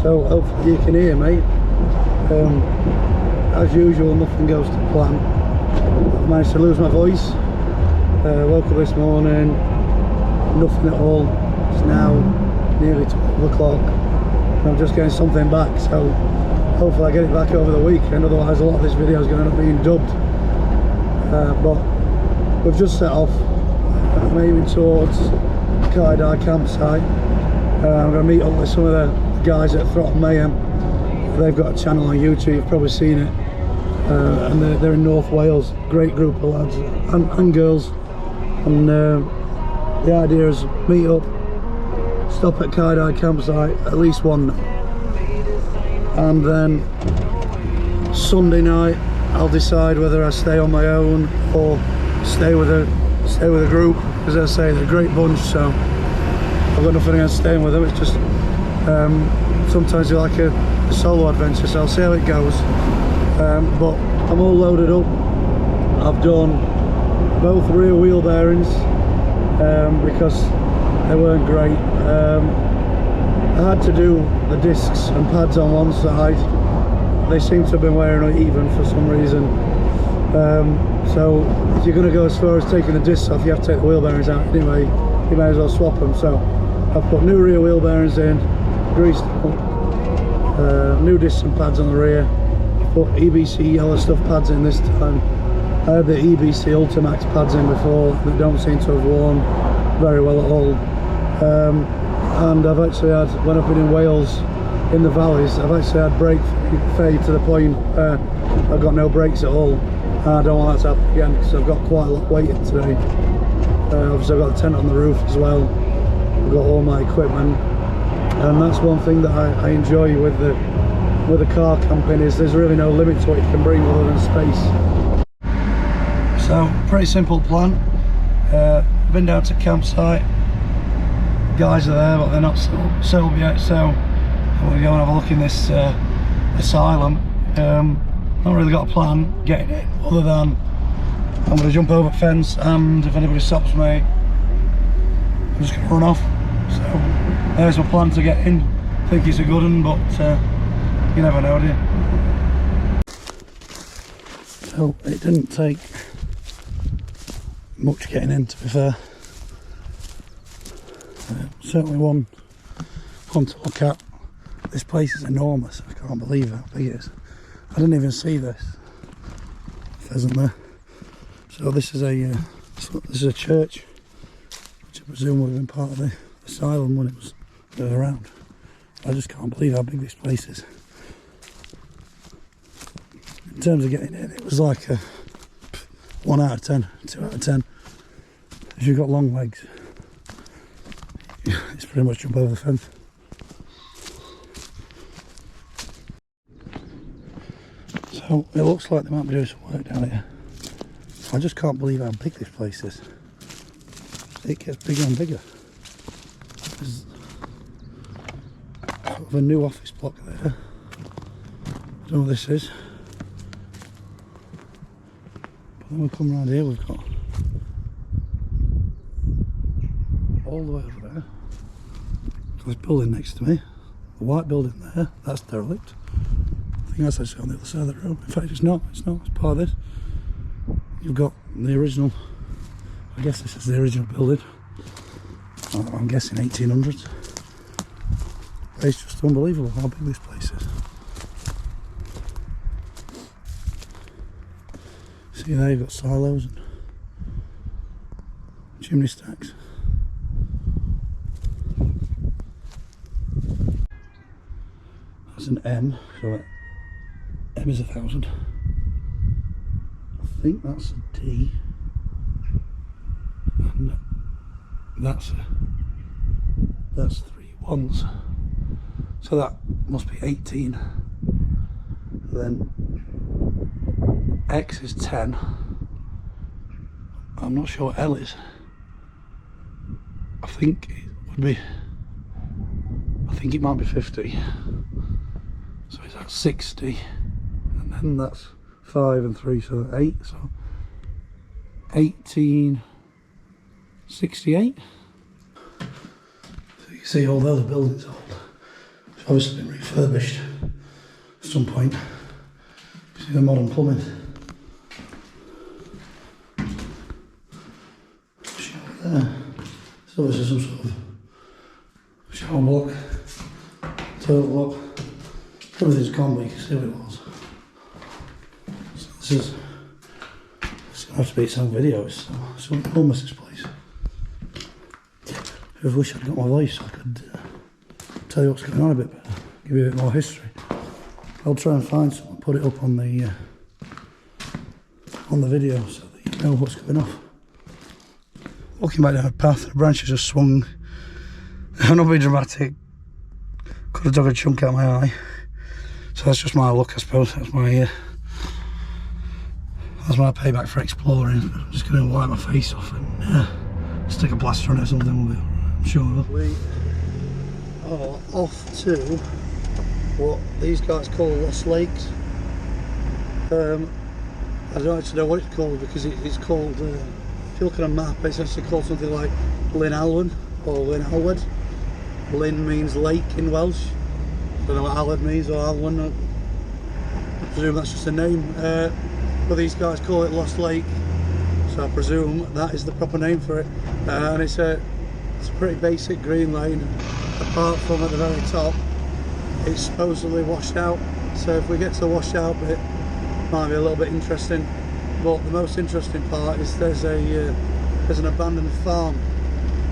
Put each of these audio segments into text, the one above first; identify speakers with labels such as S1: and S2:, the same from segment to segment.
S1: so hopefully you can hear me. As usual, nothing goes to plan. I've managed to lose my voice. Woke up this morning, nothing at all. It's now nearly 12 o'clock and I'm just getting something back, so hopefully I get it back over the weekend, otherwise a lot of this video is going to end up being dubbed. But we've just set off. I'm aiming towards Denbigh campsite. I'm going to meet up with some of the guys at Throttle Mayhem. They've got a channel on YouTube, you've probably seen it, and they're in North Wales. Great group of lads and girls, and the idea is meet up, stop at Denbigh campsite at least one night, and then Sunday night I'll decide whether I stay on my own or stay with a group. As I say, they're a great bunch, so I've got nothing against staying with them. It's just sometimes you like a solo adventure, so I'll see how it goes. But I'm all loaded up. I've done both rear wheel bearings because they weren't great. I had to do the discs and pads on one side. They seem to have been wearing uneven for some reason. So if you're going to go as far as taking the discs off, you have to take the wheel bearings out anyway. You may as well swap them. So I've put new rear wheel bearings in, greased them up, new discs and pads on the rear. I've put EBC yellow stuff pads in this time. I had the EBC Ultimax pads in before, that don't seem to have worn very well at all. And I've actually had, when I've been in Wales in the valleys, I've actually had brake fade to the point I've got no brakes at all. And I don't want that to happen again because I've got quite a lot weighted today. Obviously I've got the tent on the roof as well. I've got all my equipment, and that's one thing that I enjoy with the car camping, is there's really no limit to what you can bring other than space. So pretty simple plan. Been down to campsite. Guys are there, but they're not sold yet, so I'm going to go and have a look in this asylum. Not really got a plan getting in, other than I'm going to jump over the fence, and if anybody stops me, I'm just going to run off. So there's my plan to get in. I think it's a good one, but you never know, do you? So it didn't take much getting in, to be fair. Certainly one to look at. This place is enormous. I can't believe how big it is. I didn't even see this pheasant there. So this is a church, which I presume would have been part of the asylum when it was around. I just can't believe how big this place is. In terms of getting in, it was like a 1 out of 10, 2 out of 10. If you've got long legs, it's pretty much jump over the fence. So it looks like they might be doing some work down here. I just can't believe how big this place is. It gets bigger and bigger. There's sort of a new office block there. I don't know what this is. But then we come around here, we've got all the way over there. This building next to me, the white building there, that's derelict. I think that's actually on the other side of the road. In fact, it's not, it's part of this. You've got the original, I guess this is the original building. I'm guessing 1800s. It's just unbelievable how big this place is. See there, you've got silos and chimney stacks. That's an M, so M is 1,000. I think that's a D, and that's 3 ones, so that must be 18. Then X is 10. I'm not sure what L is. I think it would be, I think it might be 50. So it's at 60, and then that's 5 and 3, so 8, so 1868. So you see all the other buildings old. It's obviously been refurbished at some point. See the modern plumbing. Shower there. There's obviously some sort of shower block, toilet block. Everything's gone, but you can see what it was. So this is, it's going to have to be its own video. It's enormous, this place. I wish I'd got my voice so I could tell you what's going on a bit better, give you a bit more history. I'll try and find something, put it up on the video so that you know what's going off. Walking back down a path, the branches just swung. I'm not being dramatic. Could have dug a chunk out of my eye. So that's just my luck, I suppose. That's my payback for exploring. I'm just going to wipe my face off and stick a plaster on it or something. We'll be, I'm sure. We are off to what these guys call Lost Lakes. I don't actually know what it's called because it's called, if you look at a map, it's actually called something like Lyn Alwen or Lyn Alwed. Lyn means lake in Welsh. I don't know what Alwed means or Alwen. I presume that's just a name. But these guys call it Lost Lake, so I presume that is the proper name for it. And it's a pretty basic green lane. Apart from at the very top, it's supposedly washed out. So if we get to the washed out bit, it might be a little bit interesting. But the most interesting part is there's an abandoned farm,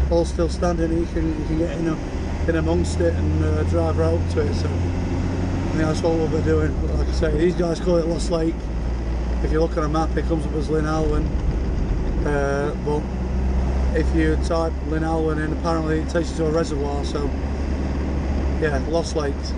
S1: all still standing. You can get in amongst it and drive right up to it. So I think that's what we'll be doing. But like I say, these guys call it Lost Lake. If you look on a map, it comes up as Lyn Alwen. But if you type Lyn Alwen in, apparently it takes you to a reservoir. So yeah, Lost Lakes.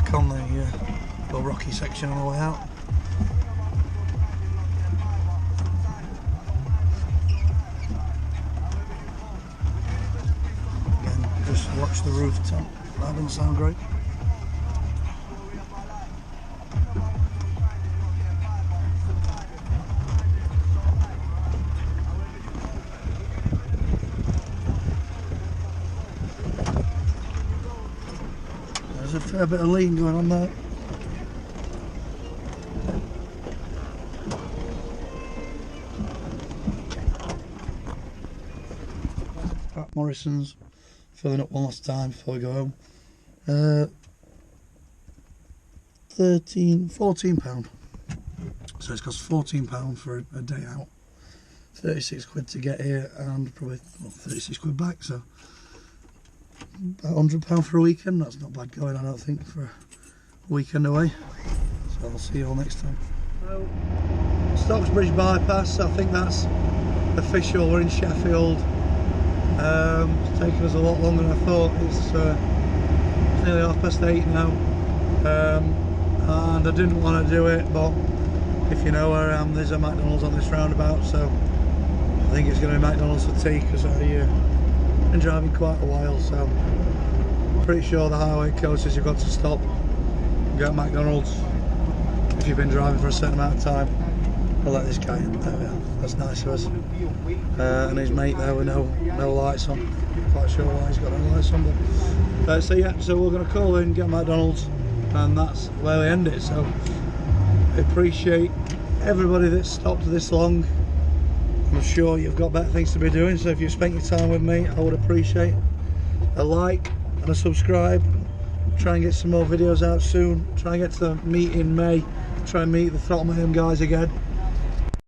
S1: back on the little rocky section on the way out. Again, just watch the rooftop. That doesn't sound great. There's a fair bit of lean going on there. At Morrison's, filling up one last time before we go home. £14. So it's cost £14 for a day out. 36 quid to get here and probably 36 quid back, so about £100 for a weekend. That's not bad going, I don't think, for a weekend away. So I'll see you all next time. So, Stocksbridge bypass, I think that's official. We're in Sheffield. It's taken us a lot longer than I thought. It's nearly 8:30 now, and I didn't want to do it, but if you know where I am, there's a McDonald's on this roundabout, so I think it's going to be McDonald's for tea, because I've been driving quite a while, so I'm pretty sure the highway code says you've got to stop and go to McDonald's if you've been driving for a certain amount of time. I'll let this guy in. There we are. That's nice of us. And his mate there with no lights on. Not quite sure why he's got no lights on, but so yeah, so we're going to call in, get McDonald's, and that's where we end it. So I appreciate everybody that's stopped this long. I'm sure you've got better things to be doing, so if you've spent your time with me, I would appreciate a like and a subscribe. Try and get some more videos out soon. Try and get to the meet in May. Try and meet the Throttle Mayhem guys again.